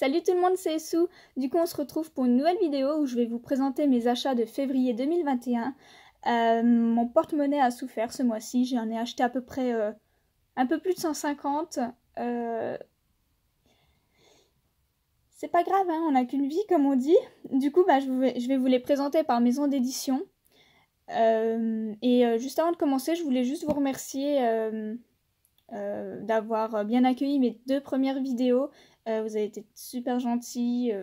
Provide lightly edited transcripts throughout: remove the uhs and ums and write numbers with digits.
Salut tout le monde, c'est Essou. Du coup, on se retrouve pour une nouvelle vidéo où je vais vous présenter mes achats de février 2021. Mon porte-monnaie a souffert ce mois-ci. J'en ai acheté à peu près un peu plus de 150. C'est pas grave, hein, on n'a qu'une vie comme on dit. Du coup, je vais vous les présenter par maison d'édition. Juste avant de commencer, je voulais juste vous remercier d'avoir bien accueilli mes 2 premières vidéos. Vous avez été super gentils.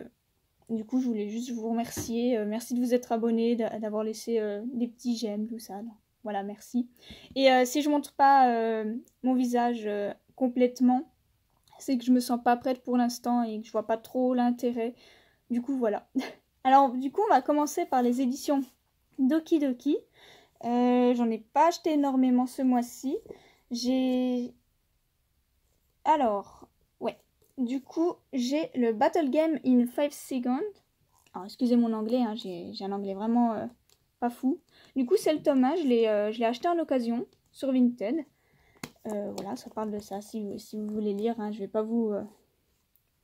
Du coup, je voulais juste vous remercier. Merci de vous être abonnés, d'avoir laissé des petits j'aime, tout ça. Voilà, merci. Et si je montre pas mon visage complètement, c'est que je me sens pas prête pour l'instant et que je vois pas trop l'intérêt. Du coup, voilà. Alors, du coup, on va commencer par les éditions Doki Doki. J'en ai pas acheté énormément ce mois-ci. Alors, ouais. Du coup, j'ai le Battle Game in 5 Seconds. Alors, excusez mon anglais, hein, j'ai un anglais vraiment pas fou. Du coup, c'est le tome 1, je l'ai acheté en occasion sur Vinted. Voilà, ça parle de ça, si vous voulez lire. Hein, je vais pas vous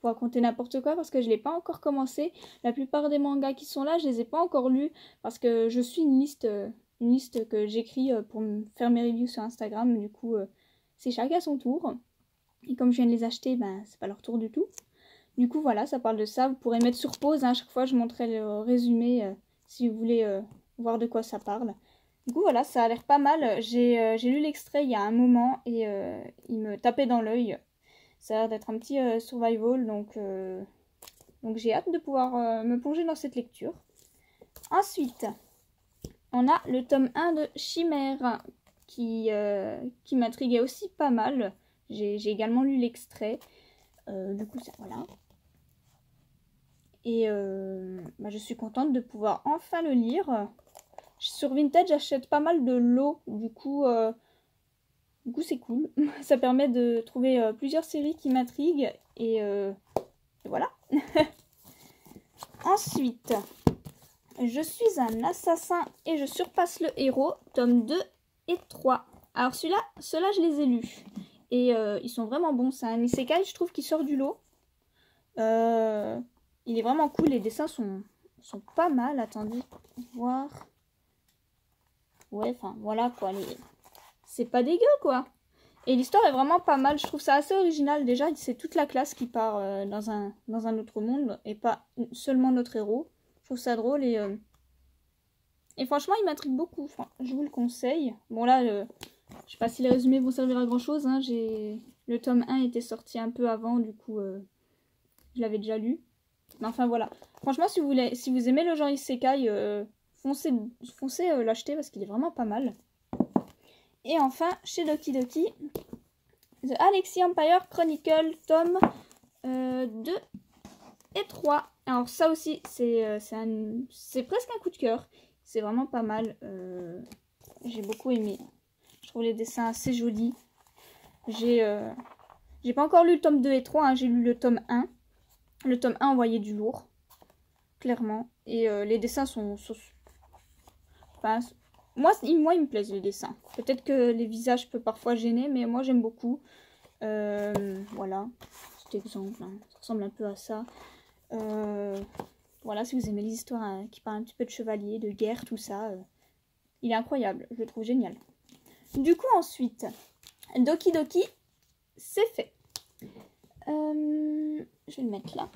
raconter n'importe quoi parce que je l'ai pas encore commencé. La plupart des mangas qui sont là, je les ai pas encore lus parce que je suis une liste que j'écris pour faire mes reviews sur Instagram. Du coup, c'est chacun son tour. Et comme je viens de les acheter, ben c'est pas leur tour du tout. Du coup, voilà, ça parle de ça. Vous pourrez mettre sur pause. Hein, à chaque fois, je montrerai le résumé si vous voulez voir de quoi ça parle. Du coup, voilà, ça a l'air pas mal. J'ai lu l'extrait il y a un moment et il me tapait dans l'œil. Ça a l'air d'être un petit survival, donc j'ai hâte de pouvoir me plonger dans cette lecture. Ensuite, on a le tome 1 de Chimère qui m'intriguait aussi pas mal. J'ai également lu l'extrait. Du coup, ça, voilà. Et je suis contente de pouvoir enfin le lire. Sur Vinted, j'achète pas mal de lots. Du coup, c'est cool. Ça permet de trouver plusieurs séries qui m'intriguent. Et voilà. Ensuite, je suis un assassin et je surpasse le héros, tome 2 et 3. Alors ceux-là, je les ai lus. Et ils sont vraiment bons. C'est un isekai, je trouve, qui sort du lot. Il est vraiment cool. Les dessins sont pas mal. Attendez, voir. Ouais, enfin, voilà, quoi. C'est pas dégueu, quoi. Et l'histoire est vraiment pas mal. Je trouve ça assez original. Déjà, c'est toute la classe qui part dans un autre monde. Et pas seulement notre héros. Je trouve ça drôle. Et franchement, il m'intrigue beaucoup. Enfin, je vous le conseille. Bon, là, je sais pas si les résumés vont servir à grand-chose. Hein. Le tome 1 était sorti un peu avant. Du coup, je l'avais déjà lu. Mais enfin, voilà. Franchement, si vous aimez le genre isekai, foncez l'acheter parce qu'il est vraiment pas mal. Et enfin, chez Doki Doki, The Alexi Empire Chronicle, tome 2 et 3. Alors ça aussi, c'est presque un coup de cœur. C'est vraiment pas mal. J'ai beaucoup aimé. Je trouve les dessins assez jolis. J'ai pas encore lu le tome 2 et 3. Hein. J'ai lu le tome 1. Le tome 1 envoyait du lourd. Clairement. Et les dessins sont enfin, moi, ils me plaisent les dessins. Peut-être que les visages peuvent parfois gêner, mais moi j'aime beaucoup. Voilà, petit exemple, hein. Ça ressemble un peu à ça. Voilà, si vous aimez les histoires hein, qui parlent un petit peu de chevalier, de guerre, tout ça, il est incroyable, je le trouve génial. Du coup, ensuite, Doki Doki, c'est fait. Je vais le mettre là.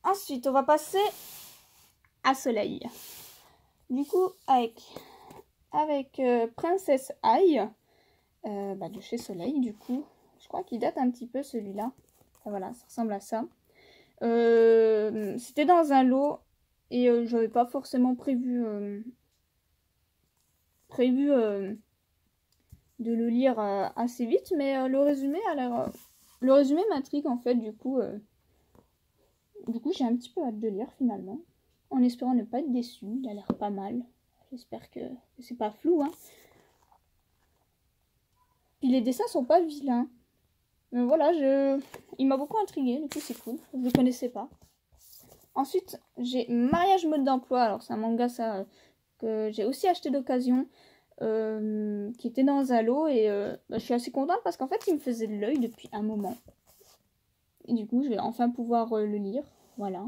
Ensuite, on va passer à Soleil. Du coup, avec Princess Ai, de chez Soleil, du coup, je crois qu'il date un petit peu celui-là. Voilà, ça ressemble à ça. C'était dans un lot et j'avais pas forcément prévu de le lire assez vite, mais le résumé a l'air. Le résumé m'intrigue en fait, du coup, j'ai un petit peu hâte de lire finalement. En espérant ne pas être déçue, il a l'air pas mal. J'espère que c'est pas flou, hein. Puis les dessins sont pas vilains. Mais voilà, il m'a beaucoup intrigué, du coup c'est cool. Je ne connaissais pas. Ensuite, j'ai Mariage mode d'emploi. Alors c'est un manga ça que j'ai aussi acheté d'occasion. Qui était dans un lot. Et je suis assez contente parce qu'en fait il me faisait de l'œil depuis un moment. Et du coup, je vais enfin pouvoir le lire. Voilà.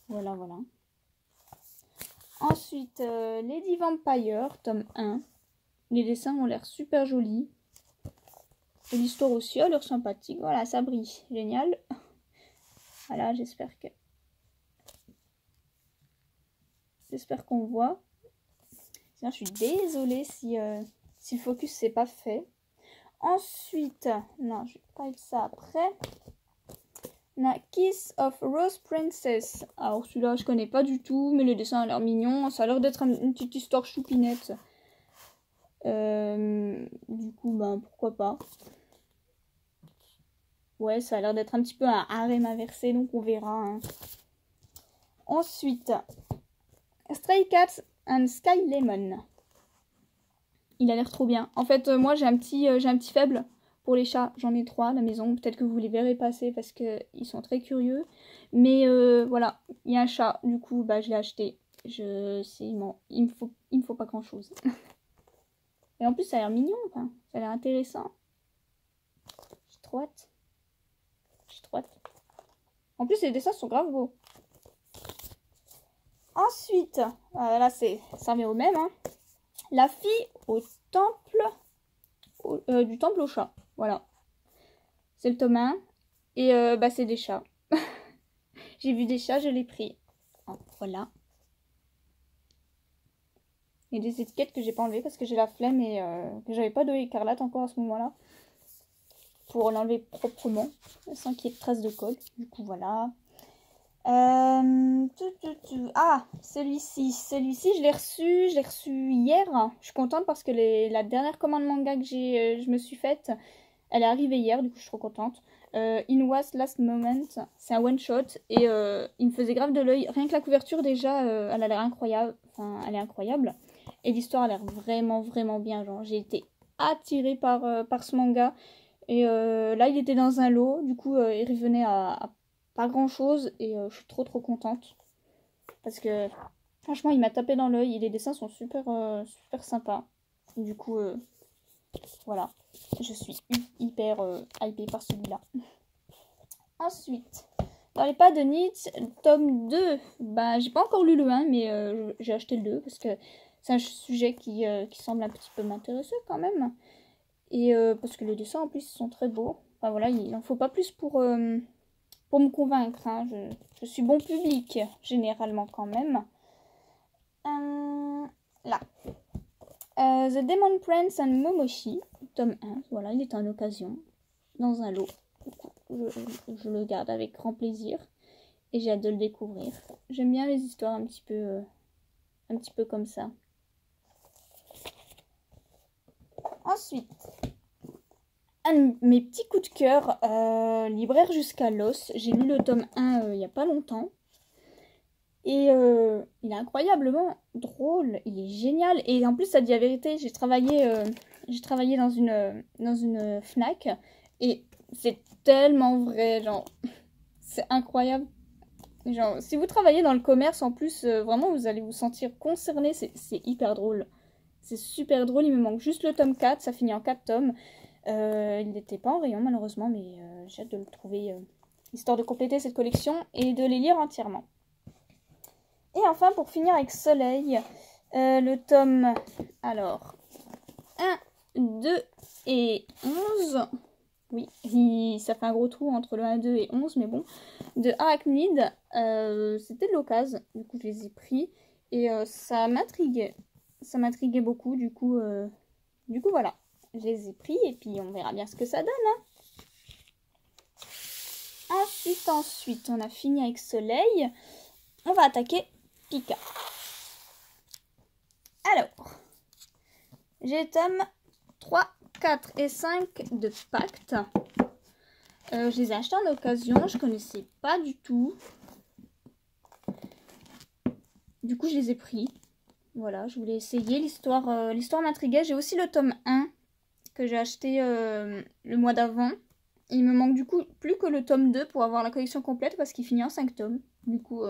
Voilà, voilà. Ensuite, Lady Vampire, tome 1. Les dessins ont l'air super jolis. Et l'histoire aussi a l'air sympathique. Voilà, ça brille. Génial. Voilà, j'espère qu'on voit. Sinon, je suis désolée si le focus c'est pas fait. Ensuite, non, je vais parler de ça après. On a Kiss of Rose Princess. Alors celui-là, je connais pas du tout, mais le dessin a l'air mignon. Ça a l'air d'être une petite histoire choupinette. Du coup, ben pourquoi pas. Ouais, ça a l'air d'être un petit peu un harem inversé, donc on verra. Hein. Ensuite, Stray Cats and Sky Lemon. Il a l'air trop bien. En fait, moi j'ai un petit faible pour les chats. J'en ai 3 à la maison. Peut-être que vous les verrez passer parce qu'ils sont très curieux. Mais voilà, il y a un chat. Du coup, bah, je l'ai acheté. Il me faut pas grand chose. Et en plus, ça a l'air mignon. Enfin, ça a l'air intéressant. J'ai trop hâte. En plus, les dessins sont grave beaux. Ensuite, là, ça revient au même. Hein. La fille au temple, du temple au chat. Voilà. C'est le tome 1. Et bah, c'est des chats. J'ai vu des chats, je l'ai pris. Oh, voilà. Il y a des étiquettes que j'ai pas enlevées parce que j'ai la flemme et que j'avais pas d'eau écarlate encore à ce moment-là. Pour l'enlever proprement, sans qu'il y ait de traces de colle. Du coup, voilà. Ah, celui-ci, je l'ai reçu hier. Je suis contente parce que la dernière commande manga que je me suis faite, elle est arrivée hier, du coup je suis trop contente. In Was Last Moment, c'est un one shot et il me faisait grave de l'œil. Rien que la couverture déjà, elle a l'air incroyable. Enfin, elle est incroyable. Et l'histoire a l'air vraiment, vraiment bien. Genre, j'ai été attirée par ce manga. Et là, il était dans un lot. Du coup, il revenait à pas grand chose et je suis trop contente parce que franchement il m'a tapé dans l'œil et les dessins sont super sympas. Du coup voilà, je suis hyper hypée par celui-là. Ensuite, dans les pas de Nietzsche, tome 2, bah j'ai pas encore lu le 1 mais j'ai acheté le 2 parce que c'est un sujet qui semble un petit peu m'intéresser quand même et parce que les dessins en plus sont très beaux. Enfin voilà, il en faut pas plus pour me convaincre, hein. Je suis bon public, généralement quand même. Là. The Demon Prince and Momoshi, tome 1. Voilà, il est en occasion, dans un lot. Je le garde avec grand plaisir. Et j'ai hâte de le découvrir. J'aime bien les histoires un petit peu comme ça. Ensuite, un de mes petits coups de cœur, Libraire jusqu'à l'os. J'ai lu le tome 1 il n'y a pas longtemps. Et il est incroyablement drôle, il est génial. Et en plus, ça dit la vérité, j'ai travaillé dans une Fnac. Et c'est tellement vrai, genre, c'est incroyable. Genre, si vous travaillez dans le commerce, en plus, vraiment, vous allez vous sentir concerné, c'est hyper drôle. C'est super drôle, il me manque juste le tome 4, ça finit en 4 tomes. Il n'était pas en rayon malheureusement, mais j'ai hâte de le trouver, histoire de compléter cette collection et de les lire entièrement. Et enfin, pour finir avec Soleil, le tome, alors, 1, 2 et 11. Oui, ça fait un gros trou entre le 1, 2 et 11, mais bon. De Arachnid, c'était de l'occasion, du coup je les ai pris. Et ça m'intriguait. Ça m'intriguait beaucoup, du coup voilà. Je les ai pris et puis on verra bien ce que ça donne. Hein. Ensuite, on a fini avec Soleil. On va attaquer Pika. Alors, j'ai les tomes 3, 4 et 5 de Pacte. Je les ai achetés en occasion, je connaissais pas du tout. Du coup, je les ai pris. Voilà, je voulais essayer. L'histoire m'intriguait. J'ai aussi le tome 1 que j'ai acheté le mois d'avant. Il me manque du coup plus que le tome 2 pour avoir la collection complète parce qu'il finit en 5 tomes. Du coup,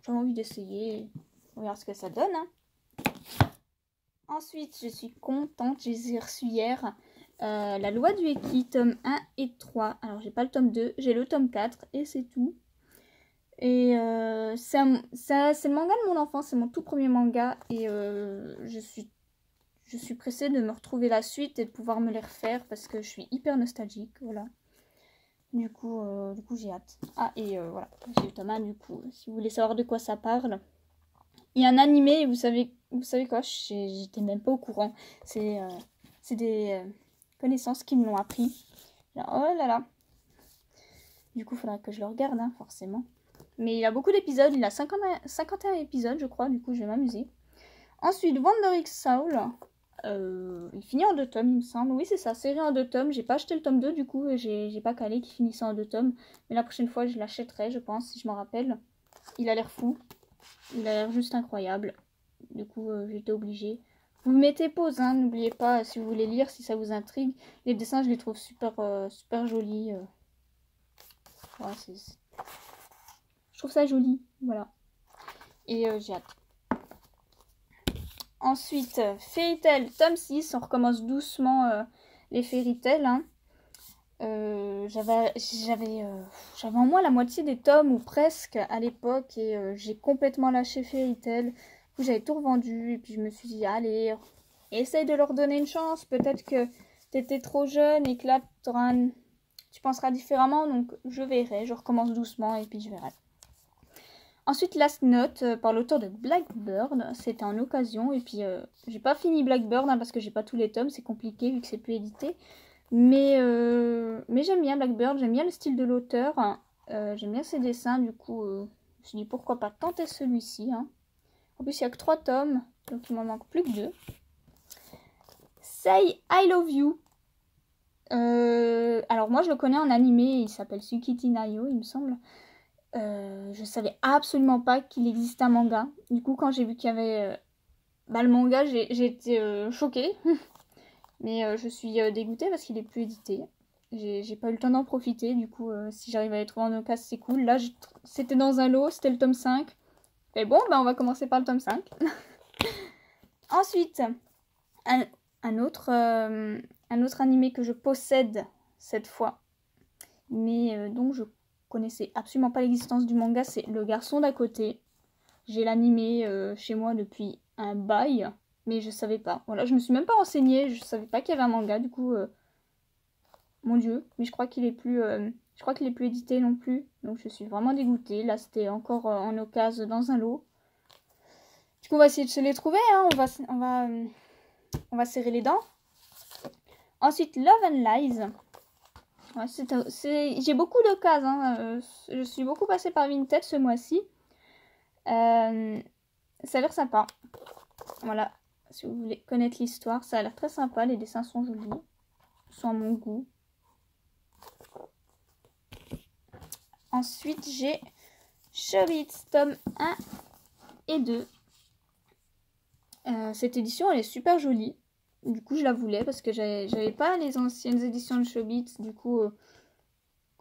j'ai envie d'essayer. On verra ce que ça donne. Hein. Ensuite, je suis contente. Je les ai reçus hier. La loi du Eki, tome 1 et 3. Alors, j'ai pas le tome 2, j'ai le tome 4 et c'est tout. Et c'est le manga de mon enfance, c'est mon tout premier manga. Et je suis pressée de me retrouver la suite et de pouvoir me les refaire parce que je suis hyper nostalgique. Voilà. Du coup j'ai hâte. Ah, et voilà, j'ai le tome 1 du coup. Si vous voulez savoir de quoi ça parle. Il y a un animé et vous savez quoi, j'étais même pas au courant. C'est des connaissances qui me l'ont appris. Genre, oh là là. Du coup, il faudra que je le regarde, hein, forcément. Mais il a beaucoup d'épisodes, il a 51 épisodes, je crois, du coup, je vais m'amuser. Ensuite, Wonder X Soul. Il finit en 2 tomes, il me semble. Oui, c'est ça, série en 2 tomes. J'ai pas acheté le tome 2, du coup, j'ai pas calé qu'il finissait en 2 tomes. Mais la prochaine fois, je l'achèterai, je pense, si je m'en rappelle. Il a l'air fou. Il a l'air juste incroyable. Du coup, j'étais obligée. Vous mettez pause, hein, n'oubliez pas, si vous voulez lire, si ça vous intrigue. Les dessins, je les trouve super jolis. Ouais, je trouve ça joli, voilà. Et j'ai hâte. Ensuite, Fairy Tail, tome 6. On recommence doucement les Fairy Tail. Hein. J'avais en moins la moitié des tomes, ou presque, à l'époque. Et j'ai complètement lâché Fairy Tail. J'avais tout revendu. Et puis je me suis dit, allez, essaye de leur donner une chance. Peut-être que t'étais trop jeune et que là, tu penseras différemment. Donc je verrai. Je recommence doucement et puis je verrai. Ensuite, Last Note par l'auteur de Blackbird. C'était en occasion. Et puis, j'ai pas fini Blackbird hein, parce que j'ai pas tous les tomes. C'est compliqué vu que c'est plus édité. Mais j'aime bien Blackbird. J'aime bien le style de l'auteur. J'aime bien ses dessins. Du coup, je me suis dit pourquoi pas tenter celui-ci. Hein. En plus, il n'y a que 3 tomes. Donc, il m'en manque plus que 2. Say I Love You. Alors, moi, je le connais en animé. Il s'appelle Tsukiti Nayo, il me semble. Je savais absolument pas qu'il existait un manga. Du coup, quand j'ai vu qu'il y avait le manga, j'ai été choquée. Mais je suis dégoûtée parce qu'il est plus édité. J'ai pas eu le temps d'en profiter. Du coup, si j'arrive à les trouver en occasion, c'est cool. Là, c'était dans un lot, c'était le tome 5. Mais bon, on va commencer par le tome 5. Ensuite, un autre animé que je possède cette fois. Mais dont je connaissais absolument pas l'existence du manga, c'est Le Garçon d'à côté. J'ai l'animé chez moi depuis un bail, mais je savais pas. Voilà, je me suis même pas renseignée, je savais pas qu'il y avait un manga, du coup, mon dieu. Mais je crois qu'il est plus, édité non plus, donc je suis vraiment dégoûtée. Là, c'était encore en occasion dans un lot. Du coup, on va essayer de se les trouver, hein. On va serrer les dents. Ensuite, Love and Lies. Ouais, j'ai beaucoup d'occasions. Hein. Je suis beaucoup passée par Vinted ce mois-ci. Ça a l'air sympa. Voilà. Si vous voulez connaître l'histoire, ça a l'air très sympa. Les dessins sont jolis. Sont à mon goût. Ensuite, j'ai Chobits, tome 1 et 2. Cette édition, elle est super jolie. Du coup, je la voulais parce que j'avais pas les anciennes éditions de Chobits. Du coup,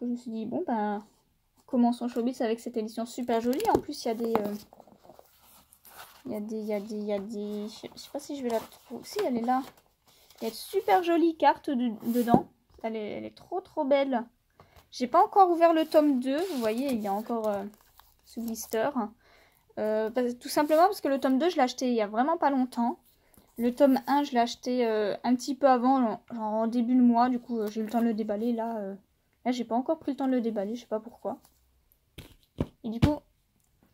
je me suis dit, bon, ben, commençons Chobits avec cette édition super jolie. En plus, il y a des... Je sais pas si je vais la trouver. Si, elle est là. Il y a de super jolies cartes dedans. Elle est trop belle. J'ai pas encore ouvert le tome 2. Vous voyez, il y a encore ce blister. Tout simplement parce que le tome 2, je l'ai acheté il y a vraiment pas longtemps. Le tome 1, je l'ai acheté un petit peu avant, genre en début de mois. Du coup, j'ai eu le temps de le déballer. Là, j'ai pas encore pris le temps de le déballer. Je sais pas pourquoi. Et du coup,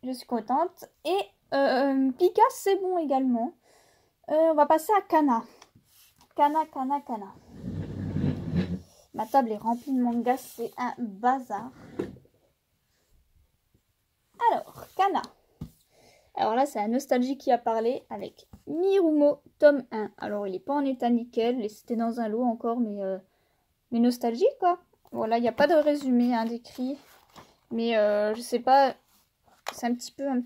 je suis contente. Et Pika, c'est bon également. On va passer à Kana. Kana. Ma table est remplie de mangas, c'est un bazar. Alors, Kana. Alors là, c'est un nostalgie qui a parlé avec Mirumo, tome 1. Alors, il n'est pas en état nickel, c'était dans un lot encore, mais nostalgie, quoi. Voilà, il n'y a pas de résumé décrit. Mais je sais pas, c'est un petit peu un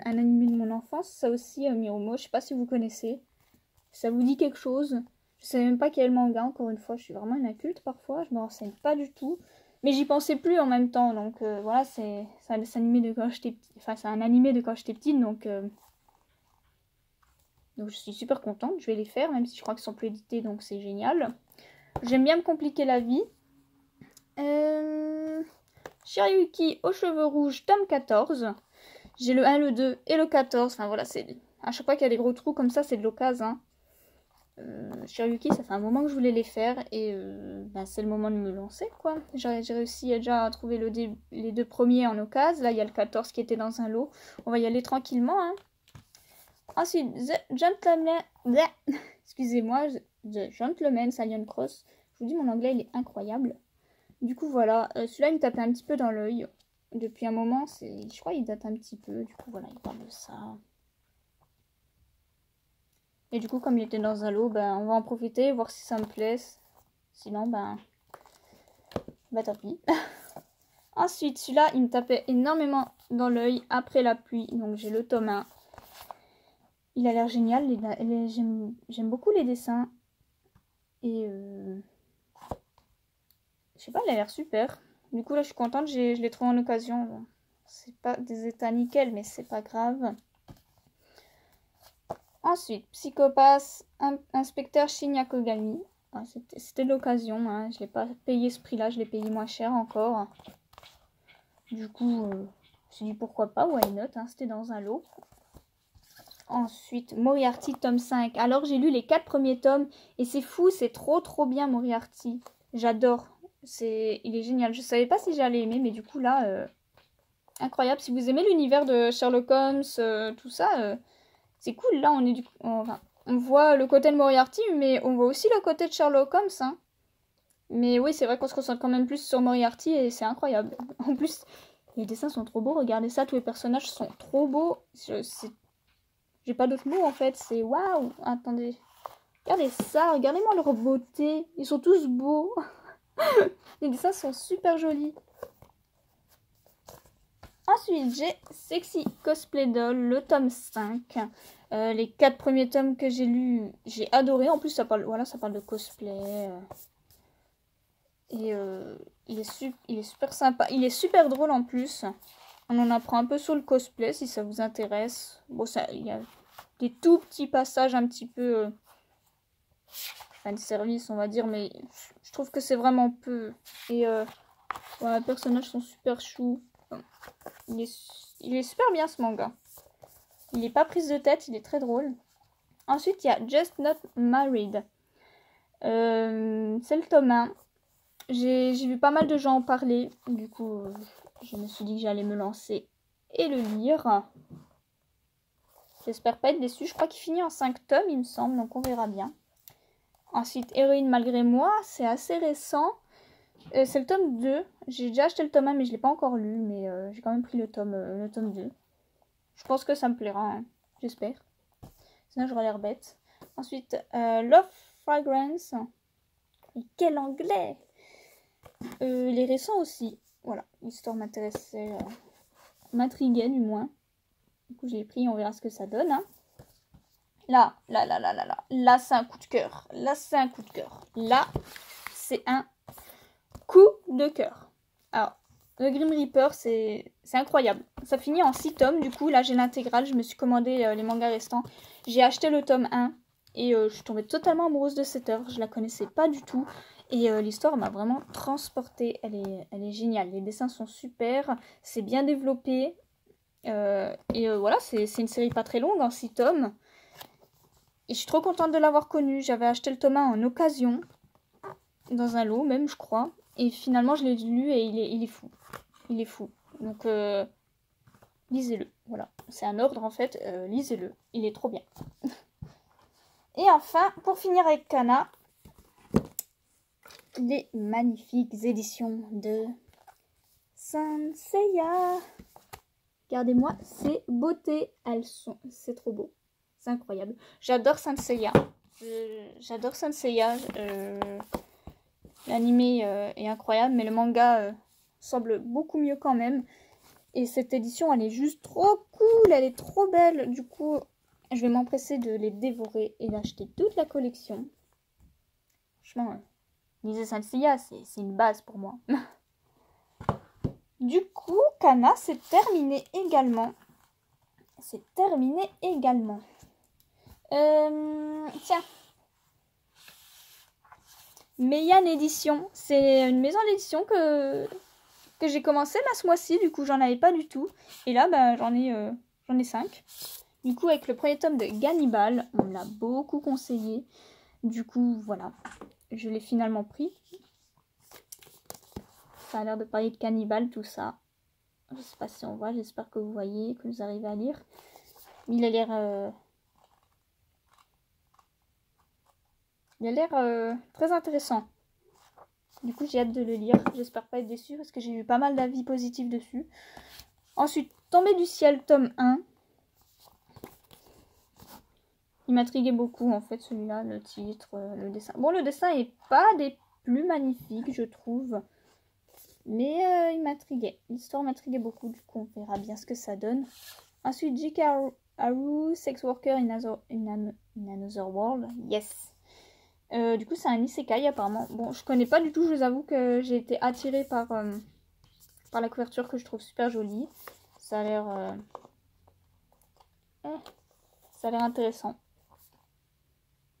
animé de mon enfance, ça aussi, Mirumo. Je sais pas si vous connaissez. Ça vous dit quelque chose? Je sais même pas quel est le manga, encore une fois. Je suis vraiment une inculte parfois, je me renseigne pas du tout. Mais j'y pensais plus en même temps, donc voilà, c'est un dessin animé de quand j'étais petite. Enfin, c'est un animé de quand j'étais petite, donc je suis super contente. Je vais les faire, même si je crois qu'ils sont plus édités, donc c'est génial. J'aime bien me compliquer la vie. Shiryuki aux cheveux rouges, tome 14. J'ai le 1, le 2 et le 14. Enfin voilà, c'est à chaque fois qu'il y a des gros trous comme ça, c'est de l'occasion. Shiryuki, ça fait un moment que je voulais les faire et c'est le moment de me lancer quoi. J'ai réussi déjà à trouver les 2 premiers en occasion. Là, il y a le 14 qui était dans un lot. On va y aller tranquillement. Hein. Ensuite, The Gentleman... Excusez-moi, The Gentleman Scion Cross. Je vous dis, mon anglais, il est incroyable. Du coup, voilà. Celui-là, il me tapait un petit peu dans l'œil. Depuis un moment, je crois qu'il date un petit peu. Du coup, voilà, il parle de ça. Et du coup, comme il était dans un lot, on va en profiter, voir si ça me plaît. Sinon, tant pis. Ensuite, celui-là, il me tapait énormément dans l'œil après la pluie. Donc, j'ai le tome 1. Il a l'air génial. J'aime beaucoup les dessins. Et je sais pas, il a l'air super. Du coup, là, je suis contente. Je l'ai trouvé en occasion. C'est pas des états nickel, mais c'est pas grave. Ensuite, Psychopath, Inspecteur Shinya Kogami. Ah, c'était de l'occasion. Hein. Je l'ai pas payé ce prix-là. Je l'ai payé moins cher encore. Du coup, je me suis dit pourquoi pas. Why not, hein. C'était dans un lot. Ensuite, Moriarty, tome 5. Alors, j'ai lu les 4 premiers tomes. Et c'est fou, c'est trop bien, Moriarty. J'adore. Il est génial. Je savais pas si j'allais aimer, mais du coup, là, incroyable. Si vous aimez l'univers de Sherlock Holmes, tout ça, c'est cool. Là, on voit le côté de Moriarty, mais on voit aussi le côté de Sherlock Holmes. Hein. Mais oui, c'est vrai qu'on se concentre quand même plus sur Moriarty et c'est incroyable. En plus, les dessins sont trop beaux. Regardez ça, tous les personnages sont trop beaux. J'ai pas d'autres mots en fait. C'est waouh. Attendez. Regardez ça. Regardez-moi leur beauté. Ils sont tous beaux. Les dessins sont super jolis. Ensuite, j'ai Sexy Cosplay Doll, le tome 5. Les 4 premiers tomes que j'ai lus, j'ai adoré. En plus, ça parle de cosplay. Et il est super sympa. Il est super drôle en plus. On en apprend un peu sur le cosplay si ça vous intéresse. Bon, il y a des tout petits passages un petit peu fan service, on va dire, mais je trouve que c'est vraiment peu. Et les personnages sont super choux. Il est super bien ce manga. Il est pas prise de tête, il est très drôle. Ensuite, il y a Just Not Married. C'est le tome 1. J'ai vu pas mal de gens en parler. Du coup, je me suis dit que j'allais me lancer et le lire. J'espère pas être déçue. Je crois qu'il finit en 5 tomes, il me semble. Donc, on verra bien. Ensuite, Héroïne malgré moi. C'est assez récent. C'est le tome 2. J'ai déjà acheté le tome 1, mais je l'ai pas encore lu. Mais j'ai quand même pris le tome 2. Je pense que ça me plaira. Hein. J'espère. Sinon, j'aurais l'air bête. Ensuite, Love Fragrance. Et quel anglais! Les récents aussi. Voilà, l'histoire m'intéressait, m'intriguait du moins. Du coup, je l'ai pris, on verra ce que ça donne. Hein. Là, c'est un coup de cœur. Là, c'est un coup de cœur. Là, c'est un coup de cœur. Alors, The Grim Reaper, c'est incroyable. Ça finit en 6 tomes, du coup, là, j'ai l'intégrale. Je me suis commandé les mangas restants. J'ai acheté le tome 1 et je suis tombée totalement amoureuse de cette œuvre. Je la connaissais pas du tout. Et l'histoire m'a vraiment transportée. Elle est géniale. Les dessins sont super. C'est bien développé. Voilà, c'est une série pas très longue, en 6 tomes. Et je suis trop contente de l'avoir connue. J'avais acheté le tome 1 en occasion. Dans un lot, même, je crois. Et finalement, je l'ai lu et il est fou. Il est fou. Donc, lisez-le. Voilà. C'est un ordre, en fait. Lisez-le. Il est trop bien. Et enfin, pour finir avec Kana, les magnifiques éditions de Saint Seiya. Regardez-moi ces beautés. C'est trop beau. C'est incroyable. J'adore Saint Seiya. J'adore Saint Seiya. L'anime est incroyable, mais le manga semble beaucoup mieux quand même. Et cette édition, elle est juste trop cool. Elle est trop belle. Du coup, je vais m'empresser de les dévorer et d'acheter toute la collection. Franchement, lisez Saint Seiya, c'est une base pour moi. Du coup, Kana, c'est terminé également. C'est terminé également. Tiens. Meian Édition. C'est une maison d'édition que j'ai commencé là ce mois-ci. Du coup, j'en avais pas du tout. Et là, bah, j'en ai 5. Du coup, avec le premier tome de Gannibal, on me l'a beaucoup conseillé. Du coup, voilà. Je l'ai finalement pris. Ça a l'air de parler de cannibale, tout ça. Je sais pas si on voit, j'espère que vous voyez, que vous arrivez à lire. Il a l'air... Il a l'air très intéressant. Du coup, j'ai hâte de le lire. J'espère pas être déçue parce que j'ai eu pas mal d'avis positifs dessus. Ensuite, Tombé du ciel, tome 1. Il m'intriguait beaucoup, en fait, celui-là, le titre, le dessin. Bon, le dessin est pas des plus magnifiques, je trouve. Mais il m'intriguait. L'histoire m'intriguait beaucoup, du coup, on verra bien ce que ça donne. Ensuite, J.K. Haru, Sex Worker in Another World. Yes. Du coup, c'est un isekai apparemment. Bon, je connais pas du tout, je vous avoue que j'ai été attirée par la couverture que je trouve super jolie. Ça a l'air ça a l'air intéressant.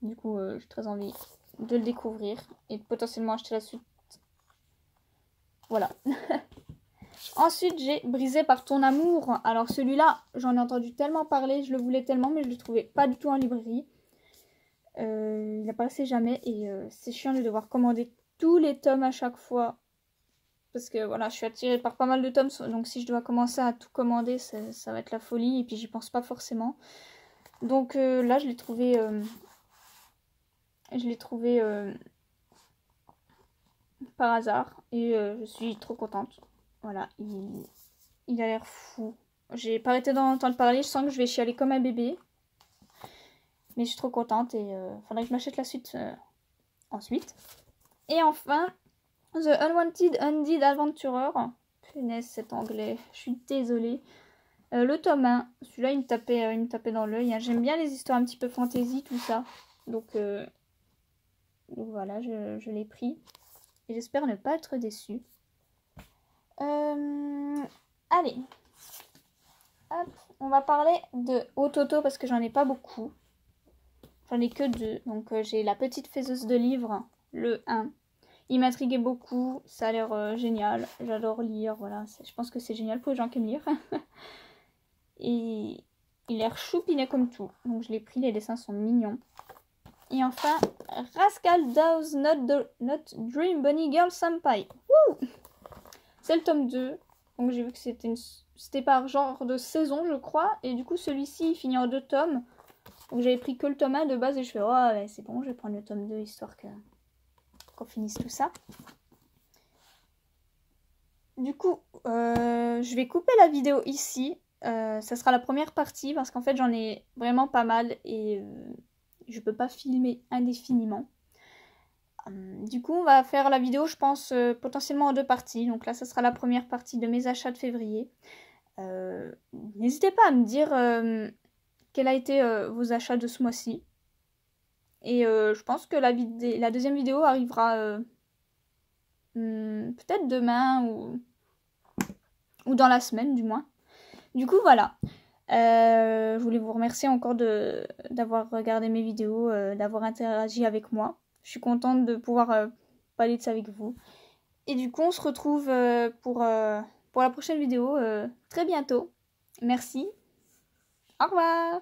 Du coup, j'ai très envie de le découvrir et de potentiellement acheter la suite. Voilà. Ensuite, j'ai Brisé par ton amour. Alors celui-là, j'en ai entendu tellement parler, je le voulais tellement, mais je le trouvais pas du tout en librairie. Il n'apparaissait jamais et c'est chiant de devoir commander tous les tomes à chaque fois. Parce que voilà, je suis attirée par pas mal de tomes, donc si je dois commencer à tout commander, ça va être la folie, et puis j'y pense pas forcément. Donc là, je l'ai trouvé par hasard, et je suis trop contente. Voilà, il a l'air fou. J'ai pas arrêté d'en entendre parler, je sens que je vais chialer comme un bébé. Mais je suis trop contente, et faudrait que je m'achète la suite ensuite. Et enfin, The Unwanted Undead Adventurer. Punaise, cet anglais. Je suis désolée. Le tome 1. Celui-là, il me tapait dans l'œil. Hein. J'aime bien les histoires un petit peu fantasy, tout ça. Donc voilà, je l'ai pris. Et j'espère ne pas être déçue. Allez. Hop. On va parler de Ototo parce que j'en ai pas beaucoup. J'en ai que 2. Donc j'ai La petite faiseuse de livres, le 1. Il m'intriguait beaucoup, ça a l'air génial, j'adore lire, voilà, je pense que c'est génial pour les gens qui aiment lire. Et il a l'air choupinet comme tout, donc je l'ai pris, les dessins sont mignons. Et enfin, Rascal Does Not Dream Bunny Girl Senpai. C'est le tome 2, donc j'ai vu que c'était par genre de saison, je crois, et du coup celui-ci il finit en 2 tomes. Donc j'avais pris que le tome 1 de base et je fais, oh ouais, c'est bon, je vais prendre le tome 2 histoire qu'on finisse tout ça. Du coup, je vais couper la vidéo ici. Ça sera la première partie parce qu'en fait j'en ai vraiment pas mal et je peux pas filmer indéfiniment. Du coup, on va faire la vidéo, je pense, potentiellement en 2 parties. Donc là, ça sera la première partie de mes achats de février. N'hésitez pas à me dire quel a été vos achats de ce mois-ci. Et je pense que la deuxième vidéo arrivera peut-être demain ou dans la semaine du moins. Du coup voilà, je voulais vous remercier encore d'avoir regardé mes vidéos, d'avoir interagi avec moi. Je suis contente de pouvoir parler de ça avec vous. Et du coup on se retrouve pour la prochaine vidéo très bientôt. Merci, au revoir.